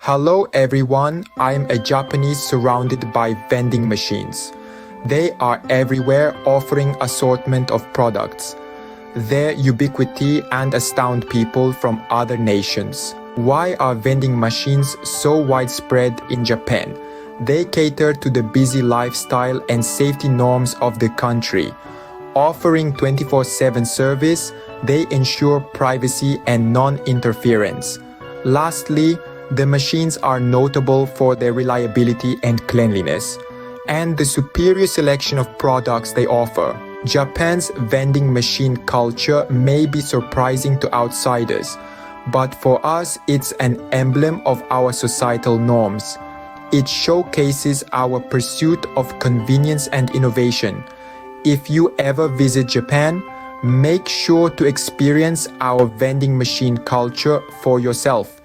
Hello everyone, I'm a Japanese surrounded by vending machines. They are everywhere offering assortment of products. Their ubiquity and astound people from other nations. Why are vending machines so widespread in Japan? They cater to the busy lifestyle and safety norms of the country. Offering 24/7 service, they ensure privacy and non-interference. Lastly, the machines are notable for their reliability and cleanliness, and the superior selection of products they offer. Japan's vending machine culture may be surprising to outsiders, but for us it's an emblem of our societal norms. It showcases our pursuit of convenience and innovation. If you ever visit Japan, make sure to experience our vending machine culture for yourself.